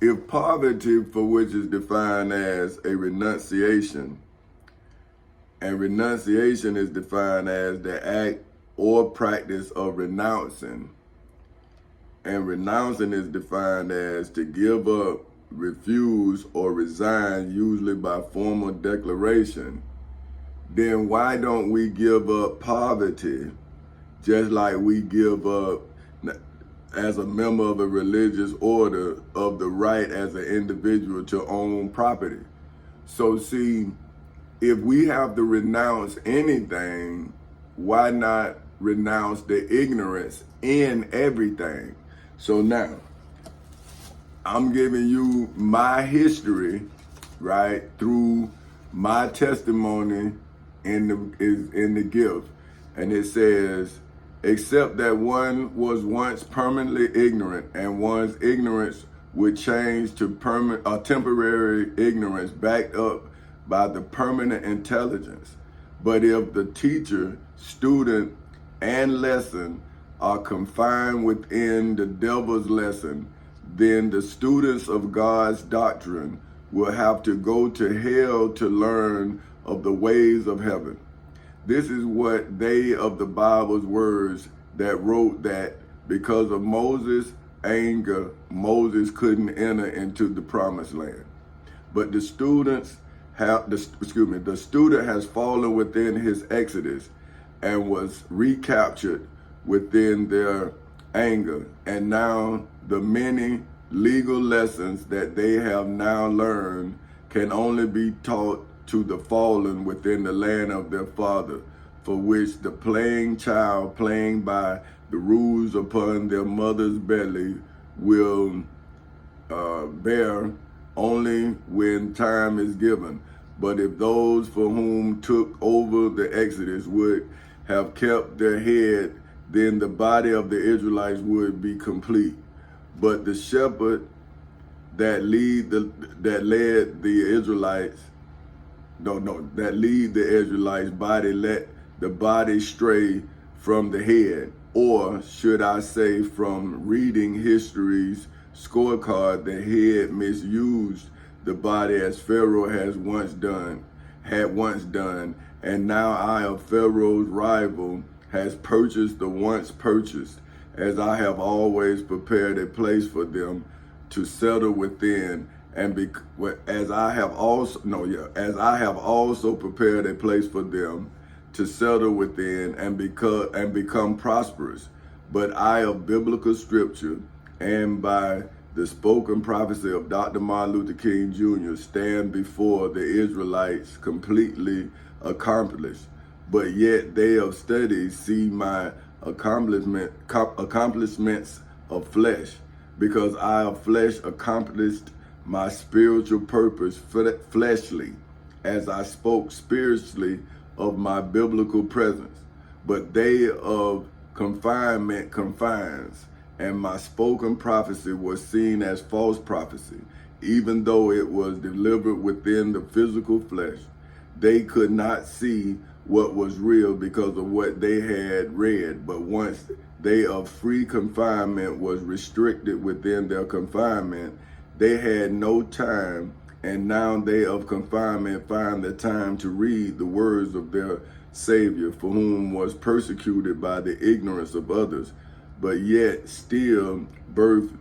if poverty, for which is defined as a renunciation, and renunciation is defined as the act or practice of renouncing, and renouncing is defined as to give up, refuse, or resign, usually by formal declaration, then why don't we give up poverty just like we give up, as a member of a religious order, of the right as an individual to own property? So see, if we have to renounce anything, why not renounce the ignorance in everything? So now, I'm giving you my history, right, through my testimony in the gift. And it says, except that one was once permanently ignorant, and one's ignorance would change to temporary ignorance backed up by the permanent intelligence. But if the teacher, student, and lesson are confined within the devil's lesson, then the students of God's doctrine will have to go to hell to learn of the ways of heaven. This is what they of the Bible's words that wrote that because of Moses' anger, Moses couldn't enter into the promised land. But the student has fallen within his exodus and was recaptured within their anger. And now the many legal lessons that they have now learned can only be taught to the fallen within the land of their father, for which the playing child playing by the rules upon their mother's belly will bear only when time is given. But if those for whom took over the Exodus would have kept their head, then the body of the Israelites would be complete. But the shepherd that lead the Israelites body let the body stray from the head, or should I say from reading history's scorecard, the head misused the body as Pharaoh had once done, and now I, of Pharaoh's rival, has purchased the once purchased, as I have always prepared a place for them to settle within, as I have also prepared a place for them to settle within and become prosperous. But I, of biblical scripture and by the spoken prophecy of Dr. Martin Luther King Jr., stand before the Israelites completely accomplished. But yet they of study see my accomplishments of flesh, because I of flesh accomplished my spiritual purpose fleshly, as I spoke spiritually of my biblical presence. But they of confinement confines, and my spoken prophecy was seen as false prophecy, even though it was delivered within the physical flesh. They could not see what was real because of what they had read, but once they of free confinement was restricted within their confinement, they had no time, and now they of confinement find the time to read the words of their Savior, for whom was persecuted by the ignorance of others, but yet still birthed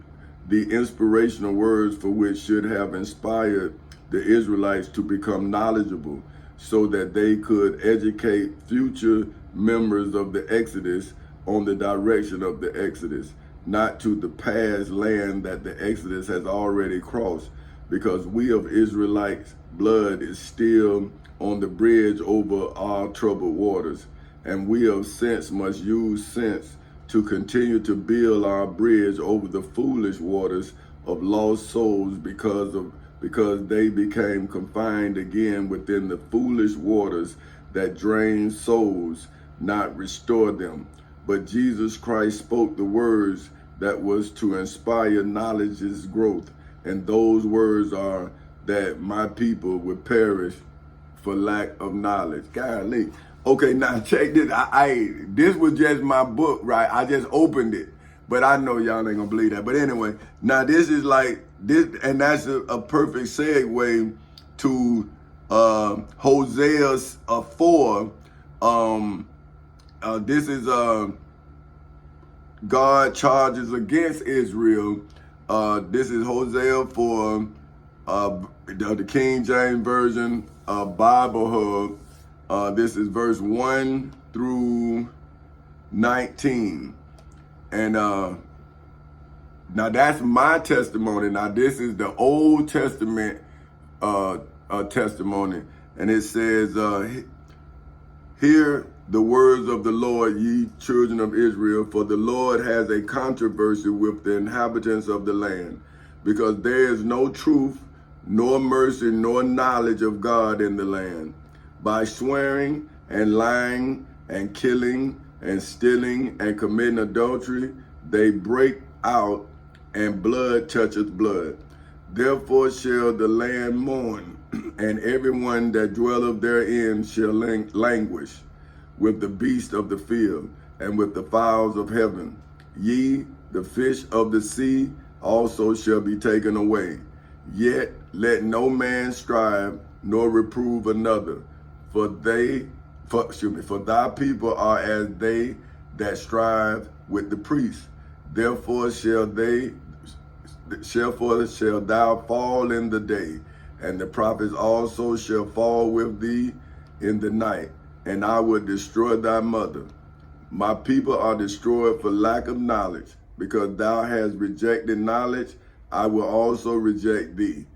the inspirational words for which should have inspired the Israelites to become knowledgeable, so that they could educate future members of the Exodus on the direction of the Exodus, not to the past land that the Exodus has already crossed, because we of Israelites' blood is still on the bridge over our troubled waters, and we of sense must use sense to continue to build our bridge over the foolish waters of lost souls, because they became confined again within the foolish waters that drain souls, not restore them. But Jesus Christ spoke the words that was to inspire knowledge's growth, and those words are that my people would perish for lack of knowledge. Golly. Okay, now check this. This was just my book, right? I just opened it. But I know y'all ain't gonna believe that. But anyway, now this is like this, and that's a perfect segue to Hosea 4. This is God charges against Israel. This is Hosea 4, the King James Version Bible Hub. This is verse 1 through 19. And now that's my testimony. Now this is the Old Testament testimony. And it says, hear the words of the Lord, ye children of Israel, for the Lord has a controversy with the inhabitants of the land, because there is no truth, nor mercy, nor knowledge of God in the land. By swearing and lying and killing and stealing and committing adultery, they break out, and blood toucheth blood. Therefore shall the land mourn, and everyone that dwelleth therein shall languish with the beasts of the field and with the fowls of heaven. Ye, the fish of the sea, also shall be taken away. Yet let no man strive nor reprove another, for thy people are as they that strive with the priests. Therefore shall thou fall in the day, and the prophets also shall fall with thee in the night, and I will destroy thy mother. My people are destroyed for lack of knowledge, because thou hast rejected knowledge, I will also reject thee,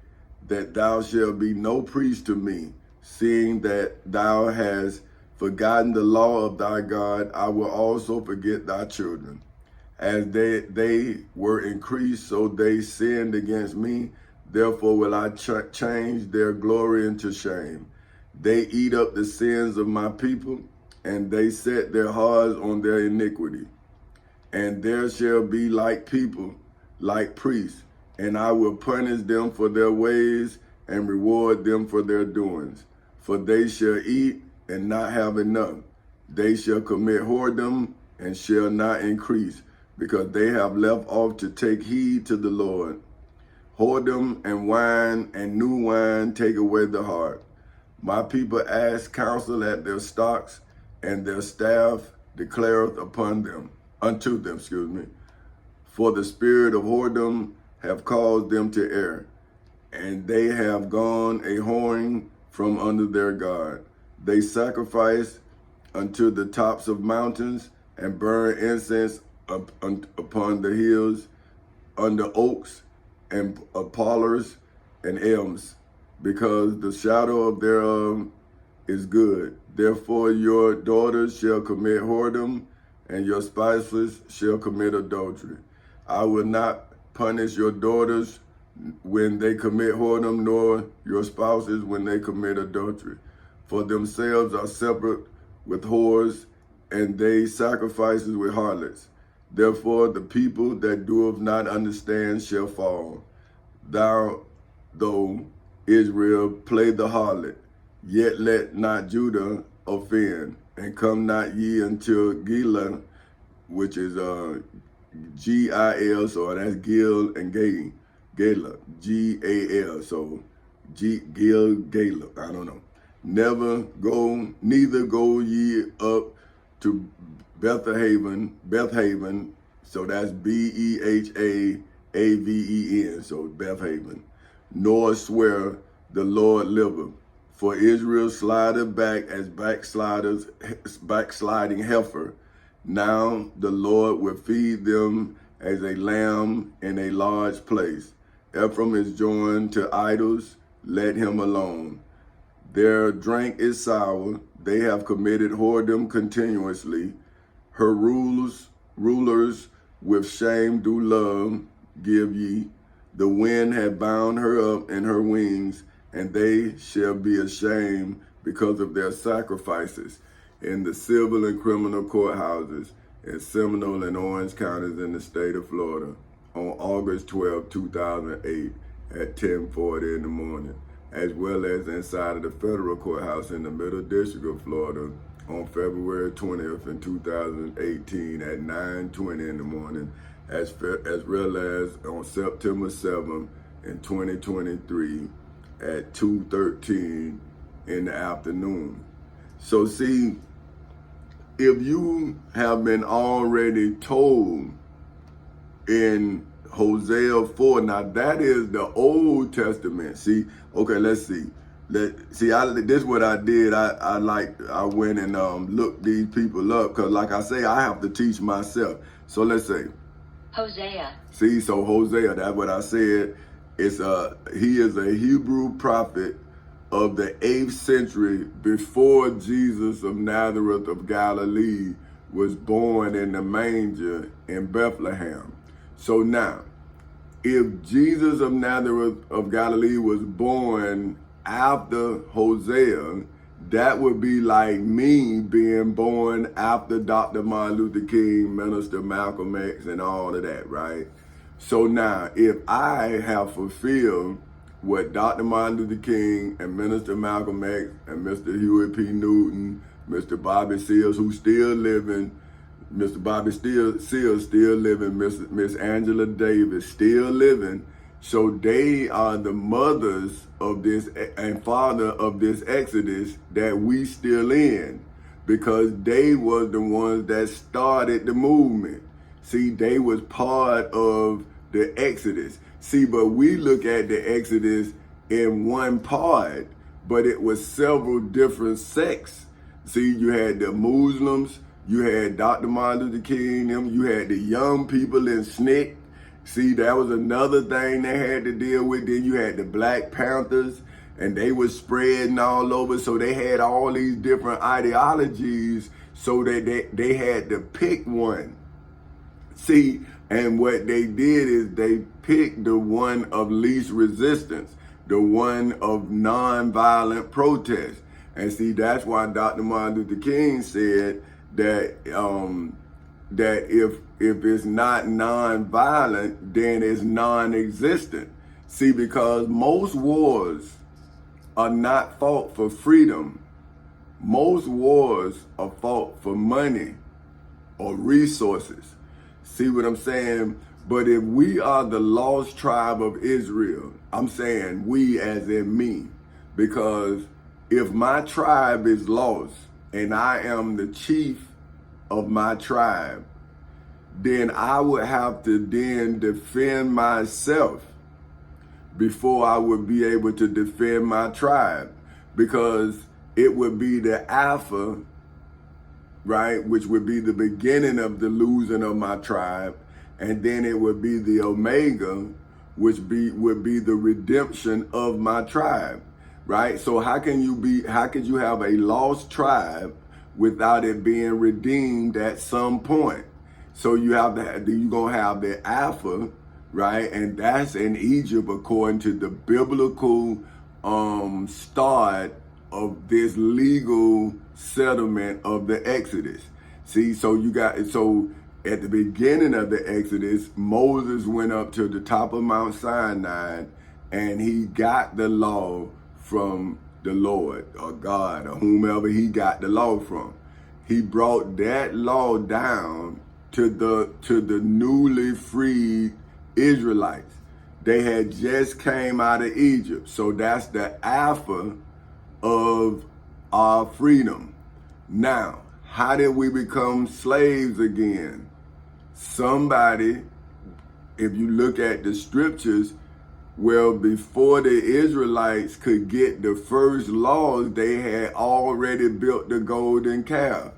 that thou shalt be no priest to me, seeing that thou hast forgotten the law of thy God, I will also forget thy children. As they were increased, so they sinned against me. Therefore will I change their glory into shame. They eat up the sins of my people, and they set their hearts on their iniquity. And there shall be like people, like priests, and I will punish them for their ways and reward them for their doings. For they shall eat and not have enough. They shall commit whoredom and shall not increase, because they have left off to take heed to the Lord. Whoredom and wine and new wine take away the heart. My people ask counsel at their stocks, and their staff declareth unto them. For the spirit of whoredom have caused them to err, and they have gone a whoring from under their God. They sacrifice unto the tops of mountains, and burn incense upon the hills, under oaks and poplars and elms, because the shadow of thereof is good. Therefore your daughters shall commit whoredom, and your spouses shall commit adultery. I will not punish your daughters when they commit whoredom, nor your spouses when they commit adultery. For themselves are separate with whores, and they sacrifices with harlots. Therefore the people that doeth not understand shall fall. Thou, though Israel, play the harlot, yet let not Judah offend, and come not ye until Gila, which is G-I-L, so that's Gil and Gala, G-A-L, so Gala, I don't know. Neither go ye up to Bethaven, so that's Behaven, so Bethaven, nor swear the Lord liveth. For Israel slided back as backsliding heifer. Now the Lord will feed them as a lamb in a large place. Ephraim is joined to idols, let him alone. Their drink is sour, they have committed whoredom continuously. Her rulers with shame do love give ye. The wind had bound her up in her wings, and they shall be ashamed because of their sacrifices in the civil and criminal courthouses in Seminole and Orange counties in the state of Florida on August 12, 2008 at 10:40 in the morning, as well as inside of the federal courthouse in the Middle District of Florida on February 20th in 2018 at 9:20 in the morning, as well as on September 7th in 2023 at 2:13 in the afternoon. So see, if you have been already told in Hosea 4, now that is the Old Testament. See, okay, let's see. This is what I did. I went and looked these people up because, like I say, I have to teach myself. So let's say Hosea. See, so Hosea, that's what I said. He is a Hebrew prophet of the 8th century before Jesus of Nazareth of Galilee was born in the manger in Bethlehem. So now, if Jesus of Nazareth of Galilee was born after Hosea, that would be like me being born after Dr. Martin Luther King, Minister Malcolm X, and all of that, right? So now, if I have fulfilled what Dr. Martin Luther King and Minister Malcolm X and Mr. Huey P. Newton, Mr. Bobby Seals, who's still living, Mr. Bobby Seals still living, Miss Angela Davis still living, so they are the mothers of this and father of this exodus that we still in, because they was the ones that started the movement. See, they was part of the exodus. See, but we look at the exodus in one part, but it was several different sects. See, you had the Muslims, you had Dr. Martin Luther King, you had the young people in SNCC. See, that was another thing they had to deal with. Then you had the Black Panthers, and they was spreading all over. So they had all these different ideologies, so that they had to pick one. See, and what they did is they picked the one of least resistance, the one of nonviolent protest. And see, that's why Dr. Martin Luther King said that that if it's not nonviolent, then it's non-existent. See, because most wars are not fought for freedom. Most wars are fought for money or resources. See what I'm saying? But if we are the lost tribe of Israel, I'm saying we as in me, because if my tribe is lost and I am the chief of my tribe, then I would have to then defend myself before I would be able to defend my tribe, because it would be the Alpha, right, which would be the beginning of the losing of my tribe, and then it would be the Omega, which would be the redemption of my tribe, right? So how could you have a lost tribe without it being redeemed at some point? So you're gonna have the Alpha, right? And that's in Egypt according to the biblical start of this legal settlement of the Exodus. See, so at the beginning of the Exodus, Moses went up to the top of Mount Sinai and he got the law from the Lord or God or whomever he got the law from. He brought that law down to the newly freed Israelites. They had just came out of Egypt. So that's the Alpha of our freedom. Now, how did we become slaves again? Somebody, if you look at the scriptures, well, before the Israelites could get the first laws, they had already built the golden calf.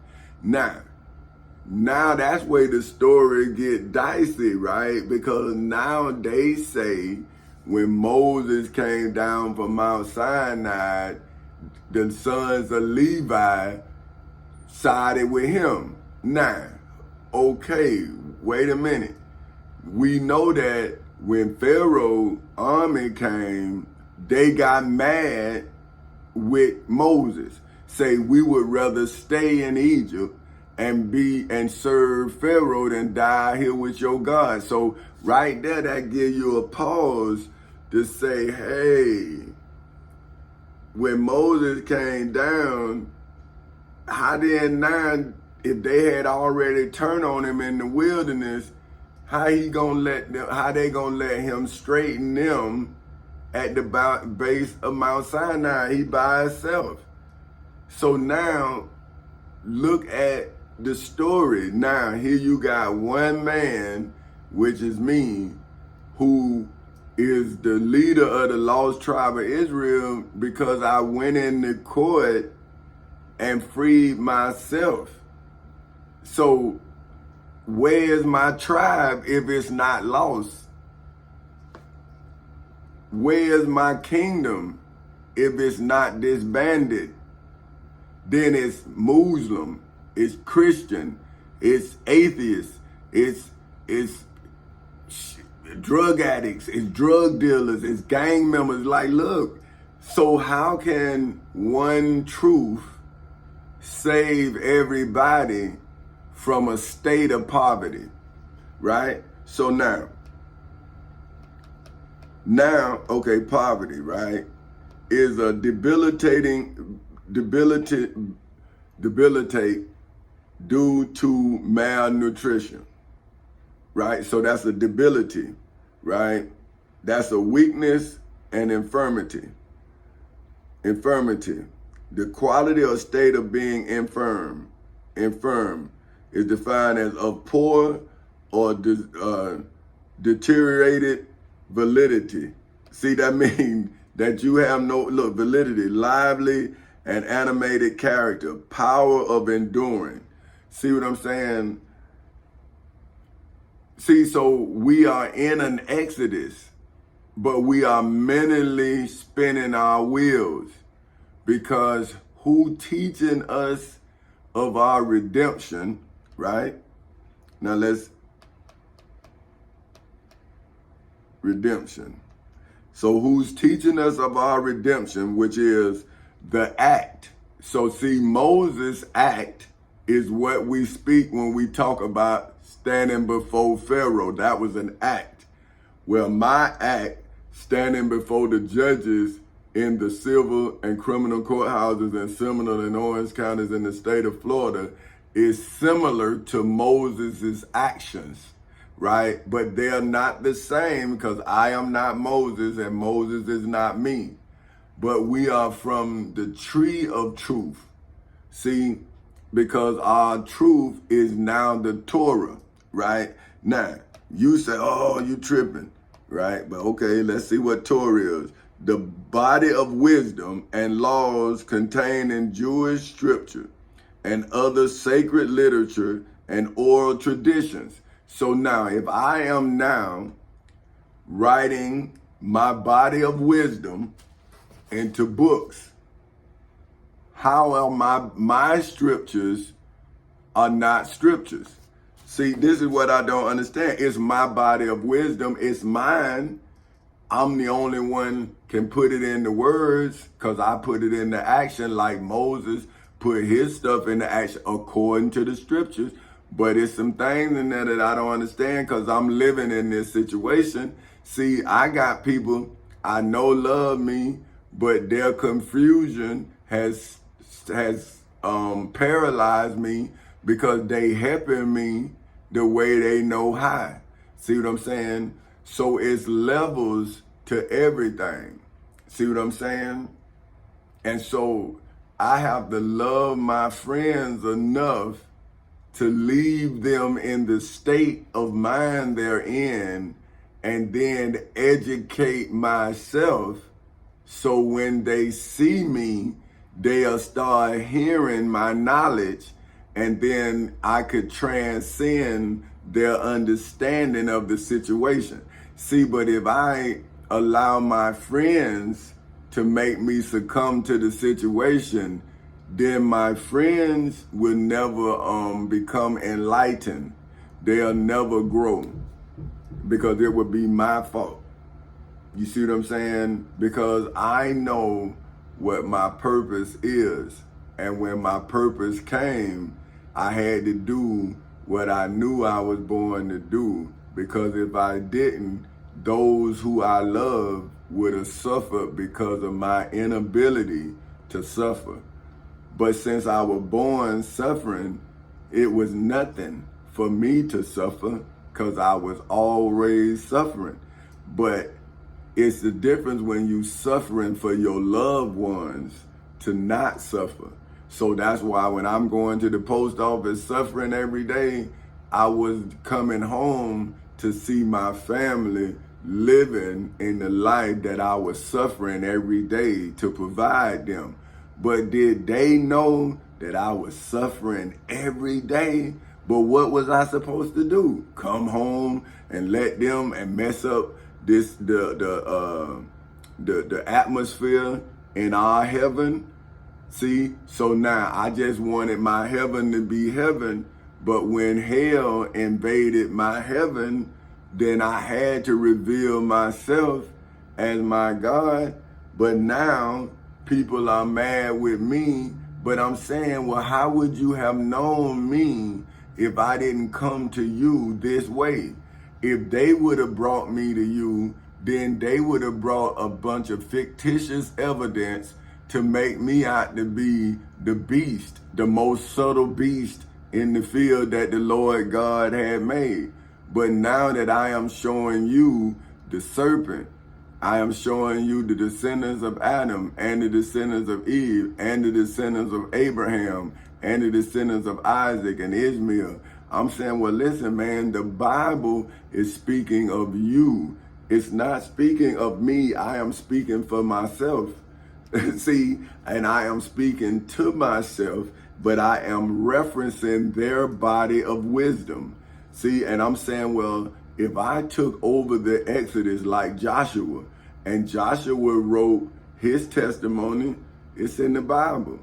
Now that's where the story get dicey, right? Because now they say when Moses came down from Mount Sinai, the sons of Levi sided with him. Now, okay, wait a minute. We know that when Pharaoh's army came, they got mad with Moses. Say, we would rather stay in Egypt and serve Pharaoh than die here with your God. So right there, that gives you a pause to say, hey, when Moses came down, how then now, if they had already turned on him in the wilderness, How he gonna let them? How they gonna let him straighten them at the base of Mount Sinai? He by himself. So now, look at the story. Now here you got one man, which is me, who is the leader of the lost tribe of Israel because I went in the court and freed myself. So where's my tribe if it's not lost? Where's my kingdom if it's not disbanded? Then it's Muslim, it's Christian, it's atheist, it's drug addicts, it's drug dealers, it's gang members. Like, look, so how can one truth save everybody from a state of poverty, right? So now, okay, poverty, right, is a debilitate due to malnutrition, right? So that's a debility, right? That's a weakness and infirmity. Infirmity, the quality or state of being infirm is defined as of poor or deteriorated validity. See, that means that you have no, validity, lively and animated character, power of enduring. See what I'm saying? See, so we are in an exodus, but we are mentally spinning our wheels because who teaching us of our redemption, right? Now redemption. So who's teaching us of our redemption, which is the act. So see, Moses' act is what we speak when we talk about standing before Pharaoh. That was an act. Well, my act, standing before the judges in the civil and criminal courthouses in Seminole and Orange counties in the state of Florida, is similar to Moses' actions, right? But they're not the same because I am not Moses and Moses is not me. But we are from the tree of truth. See, because our truth is now the Torah, right? Now, you say, oh, you tripping, right? But okay, let's see what Torah is. The body of wisdom and laws contained in Jewish scripture and other sacred literature and oral traditions. So now, if I am now writing my body of wisdom into books, how are my scriptures are not scriptures? See, this is what I don't understand. It's my body of wisdom. It's mine. I'm the only one can put it into words because I put it into action like Moses put his stuff into action according to the scriptures. But it's some things in there that I don't understand because I'm living in this situation. See, I got people I know love me, but their confusion has paralyzed me because they helping me the way they know how. See what I'm saying? So it's levels to everything. See what I'm saying? And so I have to love my friends enough to leave them in the state of mind they're in and then educate myself so when they see me, they'll start hearing my knowledge and then I could transcend their understanding of the situation. See, but if I allow my friends to make me succumb to the situation, then my friends will never become enlightened. They'll never grow because it would be my fault. You see what I'm saying? Because I know what my purpose is. And when my purpose came, I had to do what I knew I was born to do. Because if I didn't, those who I love would have suffered because of my inability to suffer. But since I was born suffering, it was nothing for me to suffer because I was always suffering. But it's the difference when you suffering for your loved ones to not suffer. So that's why when I'm going to the post office suffering every day, I was coming home to see my family living in the life that I was suffering every day to provide them. But did they know that I was suffering every day? But what was I supposed to do? Come home and let them and mess up this the atmosphere in our heaven? See, so now I just wanted my heaven to be heaven, but when hell invaded my heaven, then I had to reveal myself as my God. But now people are mad with me, but I'm saying, well, how would you have known me if I didn't come to you this way? If they would have brought me to you, then they would have brought a bunch of fictitious evidence to make me out to be the beast, the most subtle beast in the field that the Lord God had made. But now that I am showing you the serpent, I am showing you the descendants of Adam and the descendants of Eve and the descendants of Abraham and the descendants of Isaac and Ishmael. I'm saying, well, listen, man, the Bible is speaking of you. It's not speaking of me. I am speaking for myself. See, and I am speaking to myself, but I am referencing their body of wisdom. See, and I'm saying, well, if I took over the Exodus like Joshua, and Joshua wrote his testimony, it's in the Bible,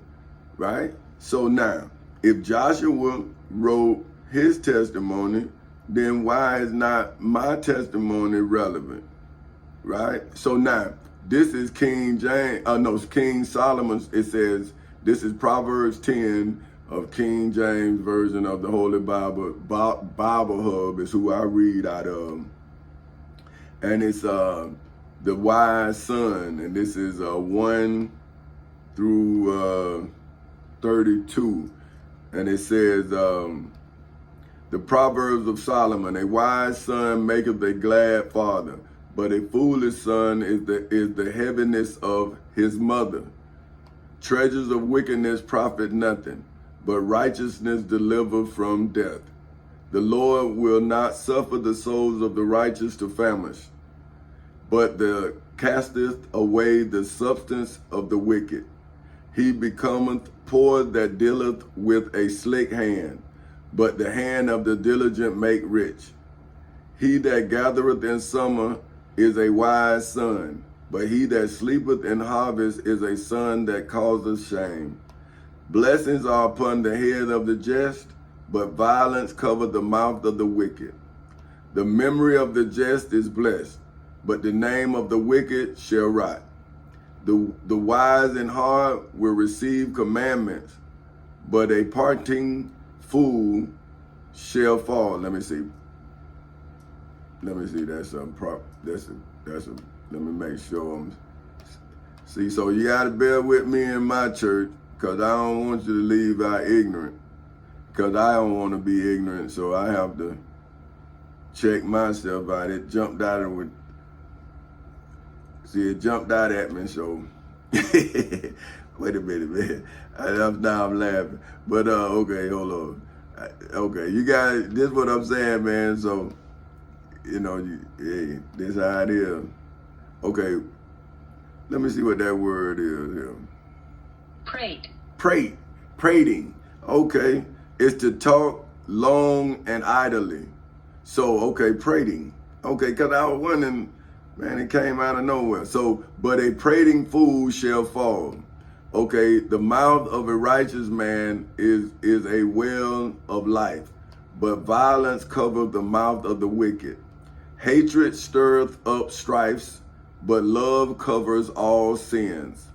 right? So now, if Joshua wrote his testimony, then why is not my testimony relevant, right? So now, this is King Solomon. It says, this is Proverbs 10 of King James Version of the Holy Bible. Bible Hub is who I read out of. And it's the wise son. And this is 1 through 32. And it says, the Proverbs of Solomon, a wise son maketh a glad father, but a foolish son is the heaviness of his mother. Treasures of wickedness profit nothing, but righteousness deliver from death. The Lord will not suffer the souls of the righteous to famish, but casteth away the substance of the wicked. He becometh poor that dealeth with a slick hand, but the hand of the diligent make rich. He that gathereth in summer is a wise son, but he that sleepeth in harvest is a son that causeth shame. Blessings are upon the head of the just, but violence covereth the mouth of the wicked. The memory of the just is blessed, but the name of the wicked shall rot. The wise in heart will receive commandments, but a parting fool shall fall. Let me see. That's let me make sure see, so you gotta bear with me in my church, because I don't want you to leave out ignorant, because I don't want to be ignorant, so I have to check myself out. It jumped out at me, so wait a minute, man. Now I'm laughing. But okay, hold on. Okay, you guys, this is what I'm saying, man. So, you know, hey, this how it is. Okay, let me see what that word is here. Prating. Okay, it's to talk long and idly. So, okay, prating. Okay, because I was wondering, man, it came out of nowhere. So, but a prating fool shall fall. Okay, the mouth of a righteous man is a well of life, but violence covereth the mouth of the wicked. Hatred stirreth up strifes, but love covers all sins.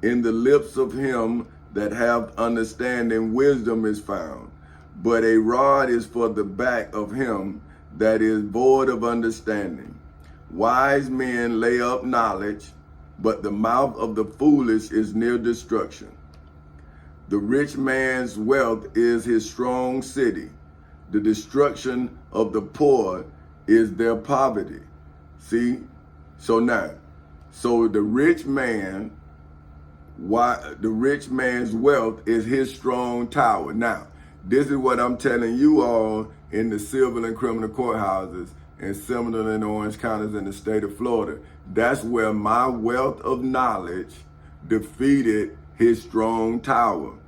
In the lips of him that hath understanding wisdom is found, but a rod is for the back of him that is void of understanding. Wise men lay up knowledge, but the mouth of the foolish is near destruction. The rich man's wealth is his strong city, The destruction of the poor is their poverty. See? So now, so the rich man's wealth is his strong tower. Now, this is what I'm telling you all in the civil and criminal courthouses in Seminole and Orange counties in the state of Florida. That's where my wealth of knowledge defeated his strong tower.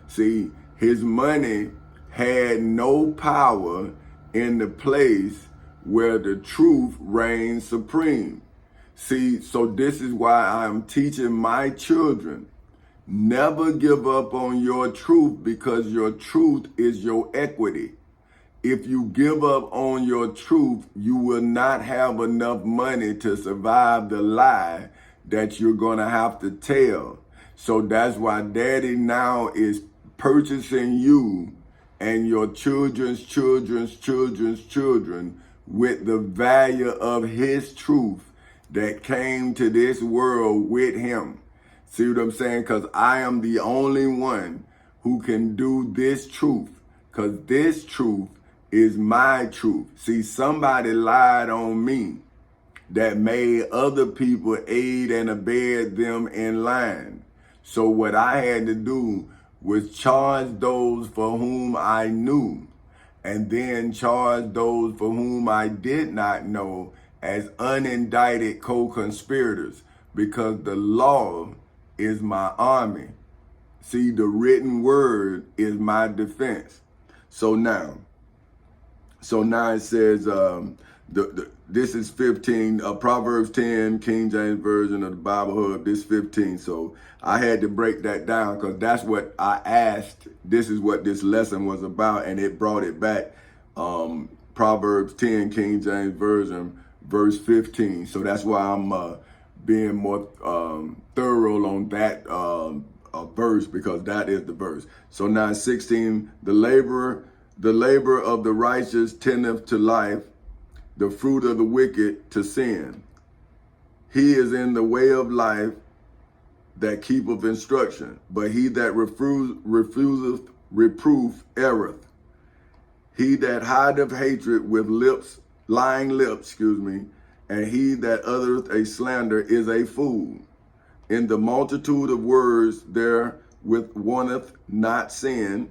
See, his money had no power in the place where the truth reigns supreme. See, so this is why I'm teaching my children, never give up on your truth, because your truth is your equity. If you give up on your truth, you will not have enough money to survive the lie that you're going to have to tell. So that's why Daddy now is purchasing you and your children's children's children's children with the value of his truth that came to this world with him. See what I'm saying? Because I am the only one who can do this truth, because this truth is my truth. See, somebody lied on me that made other people aid and abet them in line. So what I had to do was charge those for whom I knew, and then charge those for whom I did not know as unindicted co-conspirators, because the law is my army. See, the written word is my defense. So now it says, this is 15, Proverbs 10, King James Version of the Bible Hub, this 15. So I had to break that down because that's what I asked. This is what this lesson was about, and it brought it back. Proverbs 10, King James Version, verse 15. So that's why I'm being more thorough on that verse, because that is the verse. So now 16, the labor of the righteous tendeth to life, the fruit of the wicked to sin. He is in the way of life that keepeth instruction, but he that refuseth reproof erreth. He that hideth hatred with lying lips, and he that uttereth a slander is a fool. In the multitude of words there wanteth not sin,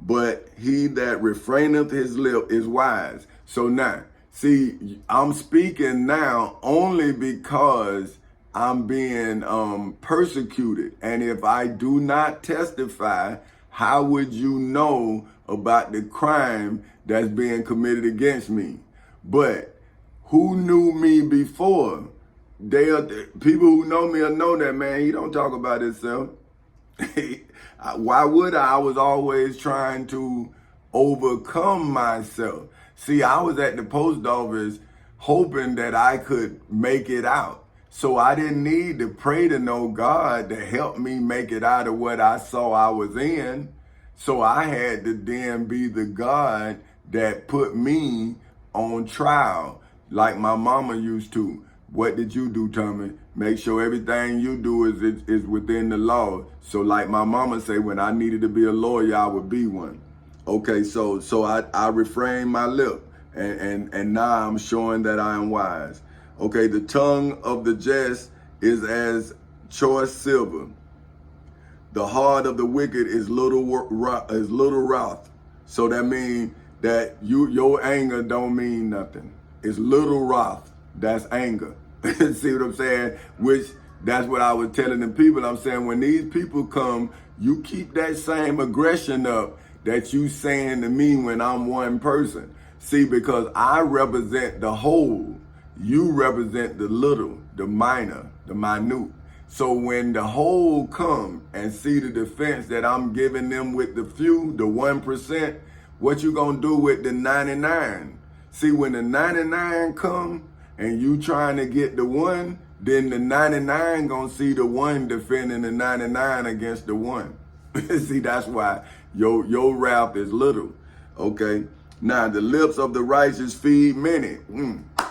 but he that refraineth his lip is wise. So now, see, I'm speaking now only because I'm being persecuted. And if I do not testify, how would you know about the crime that's being committed against me? But who knew me before? People who know me will know that, man, he don't talk about himself. Why would I? I was always trying to overcome myself. See, I was at the post office hoping that I could make it out. So I didn't need to pray to no God to help me make it out of what I saw I was in. So I had to then be the God that put me on trial, like my mama used to. What did you do, Tommy? Make sure everything you do is within the law. So like my mama say, when I needed to be a lawyer, I would be one. Okay, so I refrained my lip, and now I'm showing that I am wise. Okay, the tongue of the just is as choice silver. The heart of the wicked is little wrath. So that means that your anger don't mean nothing. It's little wrath. That's anger. See what I'm saying? Which, that's what I was telling the people. I'm saying, when these people come, you keep that same aggression up that you saying to me when I'm one person. See, because I represent the whole. You represent the little, the minor, the minute. So when the whole come and see the defense that I'm giving them with the few, the 1%, what you gonna do with the 99? See, when the 99 come and you trying to get the 1, then the 99 gonna see the 1 defending the 99 against the 1. See, that's why your wrath is little. Okay. Now the lips of the righteous feed many.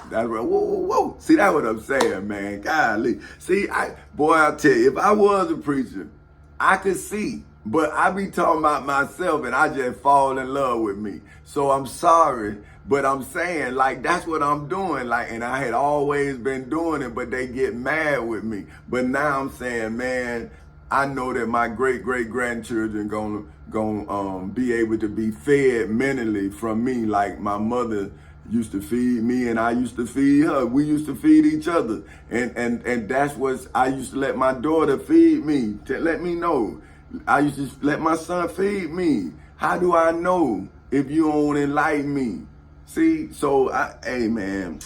That's right. Whoa. See, that's what I'm saying, man. Golly. See, I'll tell you, if I was a preacher, I could see But I be talking about myself and I just fall in love with me. So I'm sorry, but I'm saying like that's what I'm doing. Like, and I had always been doing it, but they get mad with me. But now I'm saying, man, I know that my great grandchildren gonna be able to be fed mentally from me, like my mother used to feed me and I used to feed her. We used to feed each other, and that's what I used to let my daughter feed me to let me know. I used to let my son feed me. How do I know if you don't enlighten me? See, so hey man,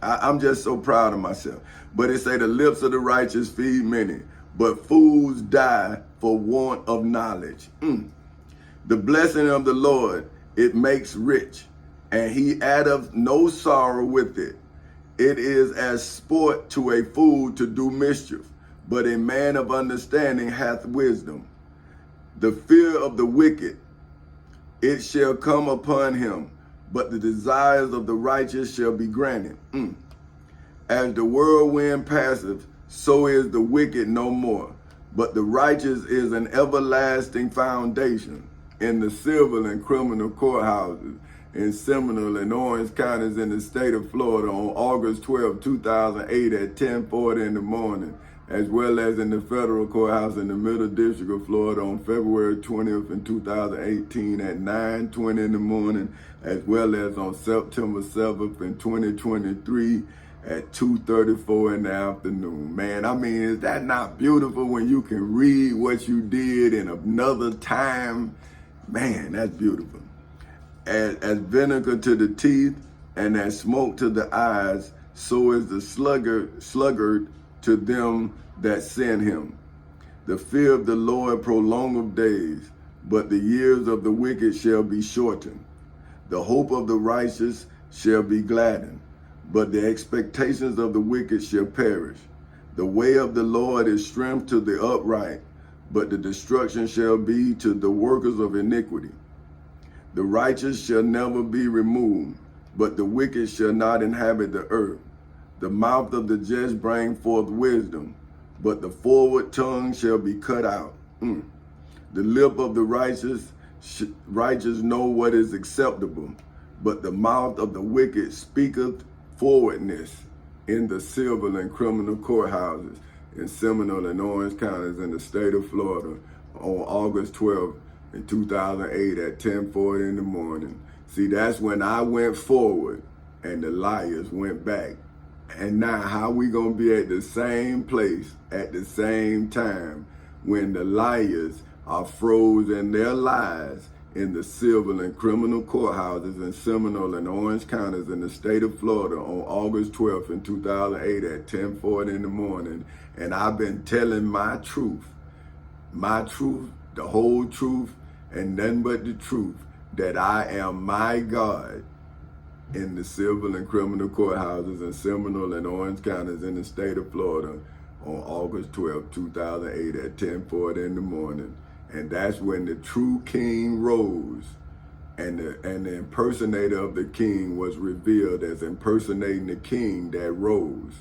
I'm just so proud of myself. But it say the lips of the righteous feed many, but fools die for want of knowledge. The blessing of the Lord, it makes rich, and he addeth no sorrow with it. It is as sport to a fool to do mischief, but a man of understanding hath wisdom. The fear of the wicked, it shall come upon him, but the desires of the righteous shall be granted. As the whirlwind passeth, so is the wicked no more. But the righteous is an everlasting foundation. In the civil and criminal courthouses in Seminole and Orange counties in the state of Florida on August 12, 2008 at 10:40 in the morning, as well as in the federal courthouse in the Middle District of Florida on February 20th in 2018 at 9:20 in the morning, as well as on September 7th in 2023 at 2:34 in the afternoon. Man, I mean, is that not beautiful when you can read what you did in another time? Man, that's beautiful. As vinegar to the teeth and as smoke to the eyes, so is the sluggard to them that send him. The fear of the Lord prolongeth days, but the years of the wicked shall be shortened. The hope of the righteous shall be gladdened, but the expectations of the wicked shall perish. The way of the Lord is strength to the upright, but the destruction shall be to the workers of iniquity. The righteous shall never be removed, but the wicked shall not inhabit the earth. The mouth of the just bring forth wisdom, but the forward tongue shall be cut out. The lip of the righteous know what is acceptable, but the mouth of the wicked speaketh forwardness. In the civil and criminal courthouses in Seminole and Orange counties in the state of Florida on August 12th in 2008 at 10:40 in the morning. See, that's when I went forward and the liars went back. And now how we gonna be at the same place at the same time when the liars are froze in their lies in the civil and criminal courthouses in Seminole and Orange counties in the state of Florida on August 12th in 2008 at 10:40 in the morning. And I've been telling my truth, the whole truth, and nothing but the truth, that I am my God in the civil and criminal courthouses in Seminole and Orange counties in the state of Florida on August 12, 2008 at 10:40 in the morning. And that's when the true king rose, and the impersonator of the king was revealed as impersonating the king that rose.